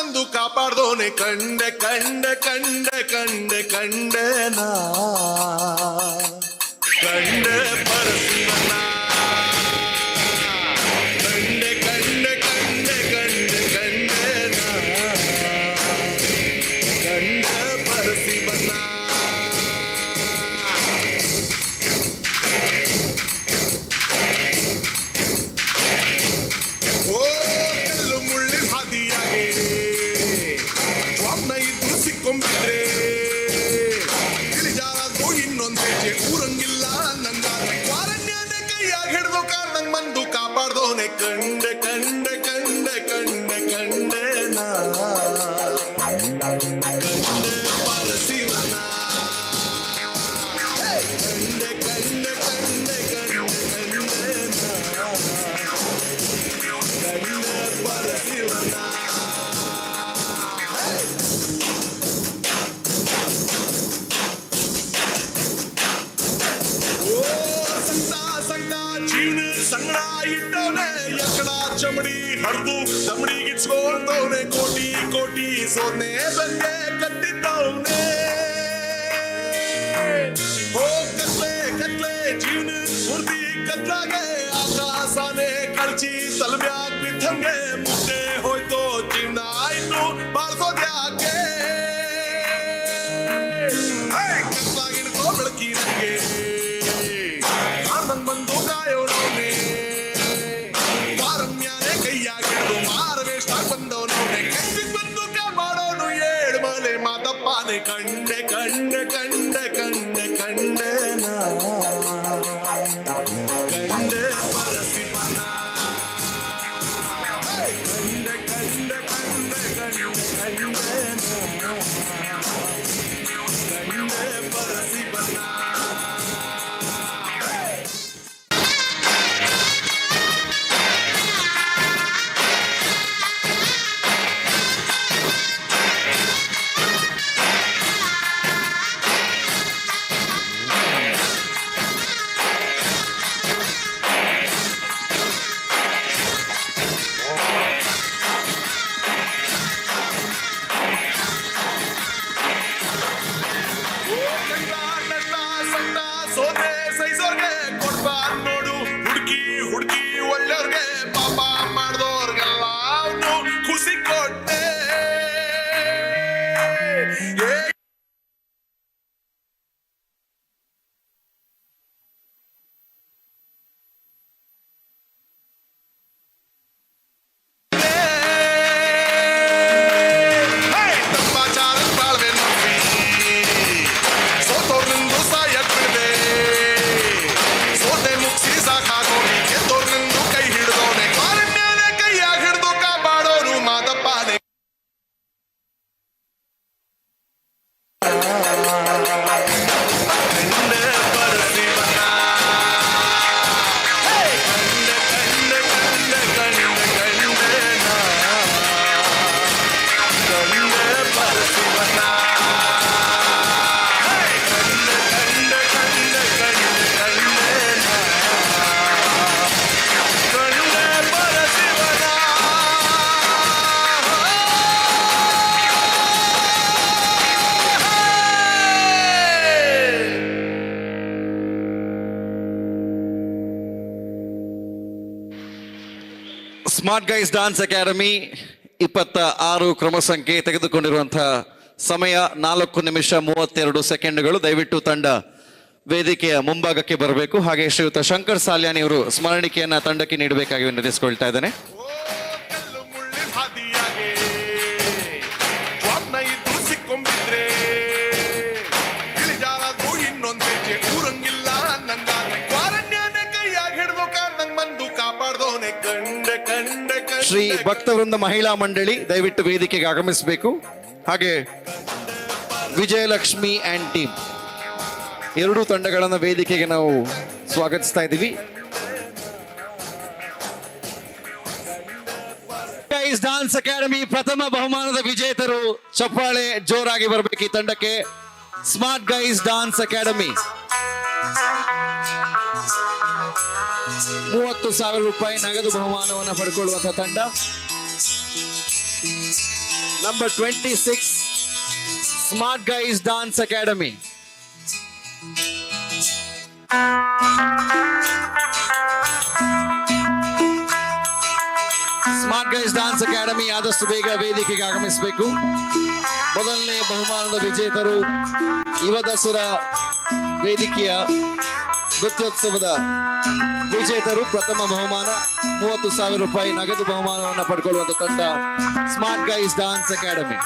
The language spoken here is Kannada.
ಬಂದು ಕಾಪಾಡ್ದೋನೆ ಕಂಡೆ ಕಂಡೆ ಕಂಡೆ ಕಂಡೆ ಕಂಡೆ ನಾ ಕಂಡೆ ಪರಸಿವನ ಕಂಡೆ ಕಂಡೆ ಕಂಡೆ ಕಂಡೆ ಕಂಡೆ ನಾ ಕಂಡೆ ಪರಸಿವನ ಊರಂಗಿಲ್ಲ ನಂದ ವಾರಣ್ಯದ ಕೈಯಾಗ ಹಿಡ್ದು ಕಾರಣಂಗ್ ಬಂದು ಕಾಪಾಡ್ದೋನೆ ಕಂಡೆ ಕಂಡೆ ಕಂಡೆ ಕಂಡೆ ಕಂಡೆ ನಾ ಕಂಡೆ ಪರಸಿವನ ಕಂಡೆ ಕಂಡೆ ಕಂಡೆ ಕಂಡೆ ಕಂಡೆ ನಾ ಕಂಡೆ ಪರಸಿವನ ಸಂಗಡ ಇಟ್ಟವನೆ ಎಕ್ಕಡ ಚಮಡಿ ಹರಿದು ದಮಡಿಗಿಚ್ಕೊಂಡವನೆ ಕೋಟಿ ಕೋಟಿ ಸೋನೆ ಬಂದೆ ಕಟ್ಟಿದ್ದವನೆ ಹೋ ಕತ್ಲೆ ಕತ್ಲೆ ಜೀವನ ಪೂರ್ತಿ ಕತ್ಲಾಗೆ ಆಕಾಶಾನೆ ಕಳ್ಚಿ ತಲಬ್ಯಾಗ್ ಬಿದ್ದಂಗೆ ಮುದ್ದೆ ಹೋಯ್ತೋ ಜೀವನ ಇನ್ನು ಬಾಳ್ಸೋದ್ಯಾಕೆ ಕತ್ಲಾಗಿಡ್ಕೋ ಬೆಳಕಿನಂಗೆ ನಂಗ್ ಬಂದು ಕಾಯೋಣವನೇ ವಾರಮ್ಯಾನೆ ಕೈಯಾಗಿಡ್ದು ಮಾರವೇಷ್ಟ ಬಂದವನವನೇ ಕತ್ತಿಗೆ ಬಂದು ಕಾಪಾಡೋನು ಏಳು ಮಲೆ ಮಾತಪ್ಪಾನೆ ಕಂಡೆ ಕಂಡೆ ಕಂಡೆ ಕಂಡೆ ಕಂಡೆ ನಾ ಕಂಡೆ ಪರಸಿವನ ಕಂಡೆ ಕಂಡೆ ಕಂಡೆ ಕಂಡೆ ಕಂಡೆ ನಾ ಕಂಡೆ ಪರಸಿವನ ಸೋದೆ ಸೈಸೋರ್ಗೆ ಕೊಡ್ಬಾರ್ ನೋಡು ಹುಡುಕಿ ಹುಡುಕಿ ಒಳ್ಳೆಯವ್ರಿಗೆ ಪಾಪ ಮಾಡ್ದೋರ್ಗೆಲ್ಲ ಅವನು ಖುಷಿ ಕೊಟ್ಟೆ ಸ್ಮಾರ್ಟ್ ಗೈಸ್ ಡಾನ್ಸ್ ಅಕಾಡೆಮಿ 26 ಕ್ರಮ ಸಂಖ್ಯೆ ತೆಗೆದುಕೊಂಡಿರುವಂತಹ ಸಮಯ 4:32 ದಯವಿಟ್ಟು ತಂಡ ವೇದಿಕೆಯ ಮುಂಭಾಗಕ್ಕೆ ಬರಬೇಕು. ಹಾಗೆ ಶ್ರೀಯುತ ಶಂಕರ್ ಸಾಲ್ಯಾನಿ ಅವರು ಸ್ಮರಣಿಕೆಯನ್ನ ತಂಡಕ್ಕೆ ನೀಡಬೇಕಾಗಿ ವಿನಂತಿಸಿಕೊಳ್ತಾ ಇದ್ದೇನೆ. ಶ್ರೀ ಭಕ್ತವೃಂದ ಮಹಿಳಾ ಮಂಡಳಿ ದಯವಿಟ್ಟು ವೇದಿಕೆಗೆ ಆಗಮಿಸಬೇಕು. ಹಾಗೆ ವಿಜಯಲಕ್ಷ್ಮಿ ಅಂಡ್ ಟೀಮ್ ಎರಡೂ ತಂಡಗಳನ್ನು ವೇದಿಕೆಗೆ ನಾವು ಸ್ವಾಗತಿಸ್ತಾ ಇದ್ದೀವಿ. ಗೈಸ್ ಡಾನ್ಸ್ ಅಕಾಡೆಮಿ ಪ್ರಥಮ ಬಹುಮಾನದ ವಿಜೇತರು ಚಪ್ಪಾಳೆ ಜೋರಾಗಿ ಬರಬೇಕು ಈ ತಂಡಕ್ಕೆ. ಸ್ಮಾರ್ಟ್ ಗೈಸ್ ಡಾನ್ಸ್ ಅಕಾಡೆಮಿ 30,000 ರೂಪಾಯಿ ನಗದು ಬಹುಮಾನವನ್ನು ಪಡ್ಕೊಳ್ಳುವಂತಹ ತಂಡ. Number 26, Smart Guys Dance Academy. Smart guys dance academy ಆದಷ್ಟು ಬೇಗ ವೇದಿಕೆಗೆ ಆಗಮಿಸಬೇಕು. ಮೊದಲನೇ ಬಹುಮಾನದ ವಿಜೇತರು ಯುವ ದಸರಾ ವೇದಿಕೆಯ ನೃತ್ಯೋತ್ಸವದ ವಿಜೇತರು. ಪ್ರಥಮ ಬಹುಮಾನ 30,000 ರೂಪಾಯಿ ನಗದು ಬಹುಮಾನವನ್ನು ಪಡ್ಕೊಳ್ಳುವಂತ ತಂಡ ಸ್ಮಾರ್ಟ್ ಗೈಸ್ ಡಾನ್ಸ್ ಅಕಾಡೆಮಿ.